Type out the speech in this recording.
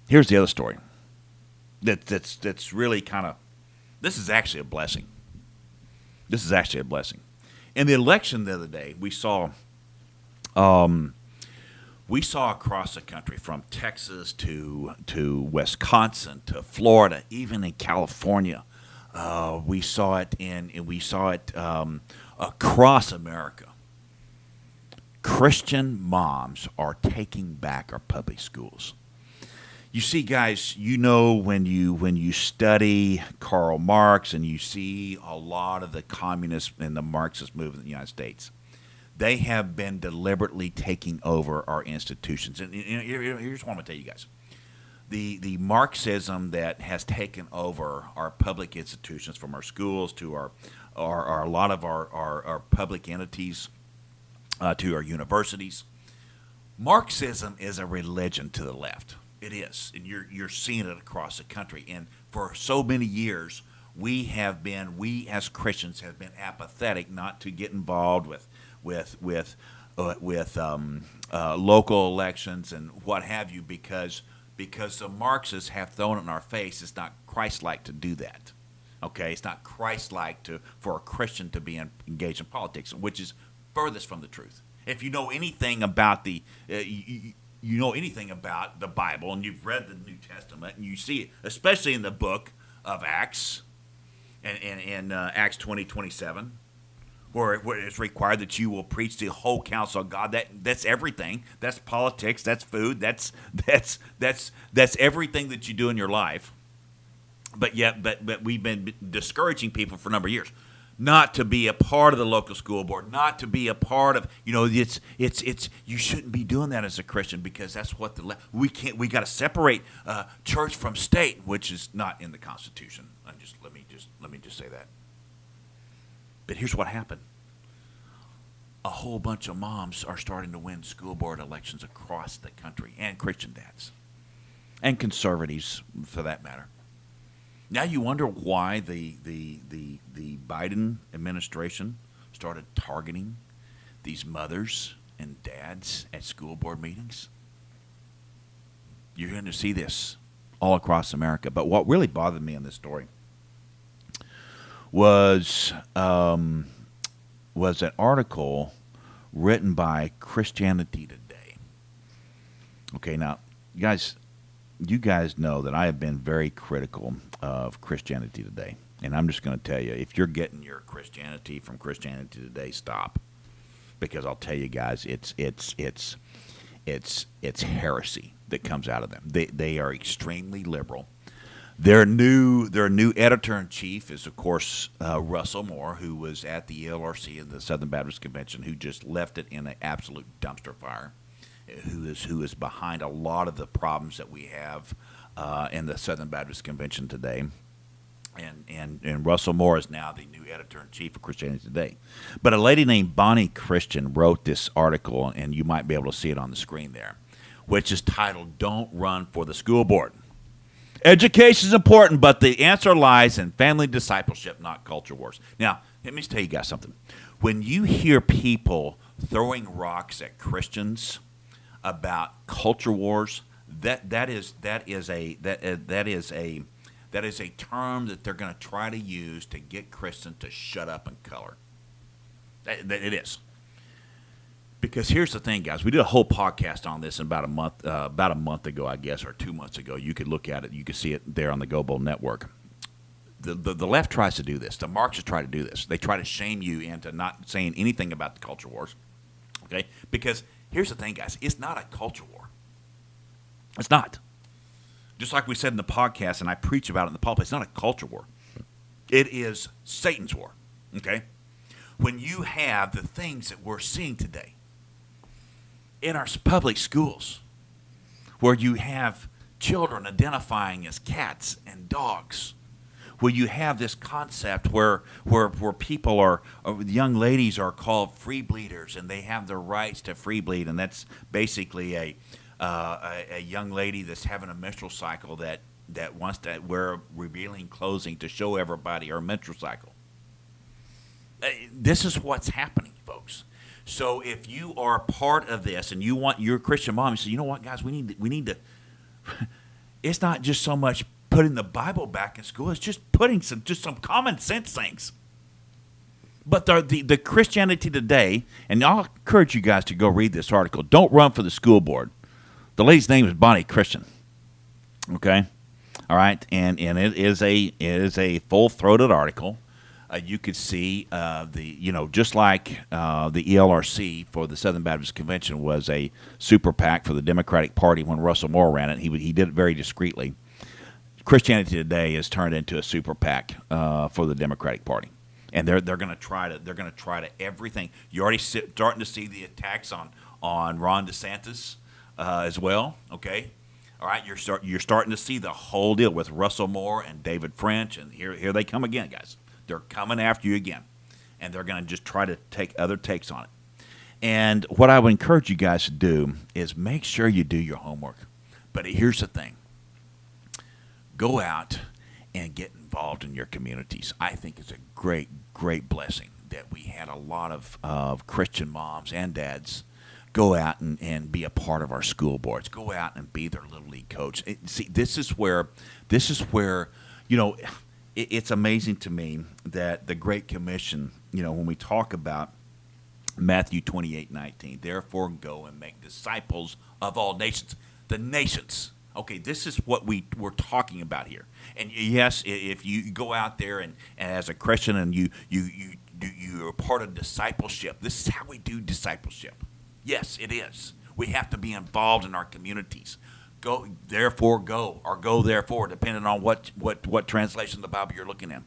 Here's the other story that's really kind of, this is actually a blessing. This is actually a blessing. In the election the other day, um, we saw across the country, from Texas to Wisconsin to Florida, even in California. We saw it across America. Christian moms are taking back our public schools. You see, guys, when you study Karl Marx and you see a lot of the communist and the Marxist movement in the United States, they have been deliberately taking over our institutions. And here's what I'm going to tell you guys: the Marxism that has taken over our public institutions, from our schools to our a lot of our public entities, to our universities. Marxism is a religion to the left. It is, and you're seeing it across the country. And for so many years, we as Christians have been apathetic not to get involved with local elections and what have you, because the Marxists have thrown it in our face. It's not Christ-like to do that. Okay, it's not Christ-like for a Christian to be engaged in politics, which is furthest from the truth. If you know anything about you know anything about the Bible, and you've read the New Testament, and you see it, especially in the book of Acts, and Acts 20:27, where it's required that you will preach the whole counsel of God. That's everything. That's politics. That's food. That's everything that you do in your life. But we've been discouraging people for a number of years not to be a part of the local school board, not to be a part of, it's you shouldn't be doing that as a Christian, because that's what we got to separate church from state, which is not in the Constitution. Let me just say that. But here's what happened: a whole bunch of moms are starting to win school board elections across the country, and Christian dads, and conservatives for that matter. Now you wonder why the Biden administration started targeting these mothers and dads at school board meetings. You're going to see this all across America. But what really bothered me in this story was an article written by Christianity Today. Okay, now, you guys know that I have been very critical of Christianity Today. And I'm just going to tell you, if you're getting your Christianity from Christianity Today, stop. Because I'll tell you guys, it's heresy that comes out of them. They are extremely liberal. Their new editor-in-chief is, of course, Russell Moore, who was at the ELRC in the Southern Baptist Convention, who just left it in an absolute dumpster fire, who is behind a lot of the problems that we have in the Southern Baptist Convention today. And Russell Moore is now the new editor-in-chief of Christianity Today. But a lady named Bonnie Christian wrote this article, and you might be able to see it on the screen there, which is titled, "Don't Run for the School Board. Education is important, but the answer lies in family discipleship, not culture wars." Now, let me tell you guys something. When you hear people throwing rocks at Christians about culture wars, that is a term that they're going to try to use to get Christians to shut up and color. It is. Because here's the thing, guys. We did a whole podcast on this in about a month ago, I guess, or 2 months ago. You could look at it. You could see it there on the GoBold Network. The left tries to do this. The Marxists try to do this. They try to shame you into not saying anything about the culture wars. Okay? Because here's the thing, guys. It's not a culture war. It's not. Just like we said in the podcast, and I preach about it in the pulpit, it's not a culture war. It is Satan's war. Okay? When you have the things that we're seeing today in our public schools, where you have children identifying as cats and dogs, where you have this concept where people are, young ladies are called free bleeders, and they have the rights to free bleed, and that's basically a young lady that's having a menstrual cycle that wants to wear revealing clothing to show everybody her menstrual cycle. This is what's happening, folks. So if you are part of this and you want your Christian mom, you say, you know what, guys, we need to. it's not just so much putting the Bible back in school. It's just putting some common sense things. But the Christianity Today, and I'll encourage you guys to go read this article. Don't run for the school board. The lady's name is Bonnie Christian. Okay, all right, and it is a full-throated article. You could see just like the ELRC for the Southern Baptist Convention was a super PAC for the Democratic Party when Russell Moore ran it. He did it very discreetly. Christianity Today has turned into a super PAC for the Democratic Party, and they're going to try to everything. You're already starting to see the attacks on Ron DeSantis as well. Okay, all right. You're starting to see the whole deal with Russell Moore and David French, and here they come again, guys. They're coming after you again, and they're going to just try to take other takes on it. And what I would encourage you guys to do is make sure you do your homework. But here's the thing. Go out and get involved in your communities. I think it's a great, great blessing that we had a lot of Christian moms and dads go out and be a part of our school boards. Go out and be their little league coach. See, this is where, it's amazing to me that the Great Commission, when we talk about Matthew 28:19, therefore go and make disciples of all nations. The nations. Okay, this is what we're talking about here. And yes, if you go out there and as a Christian and you're part of discipleship, this is how we do discipleship. Yes, it is. We have to be involved in our communities. Go, therefore, go, or go, therefore, depending on what translation of the Bible you're looking at.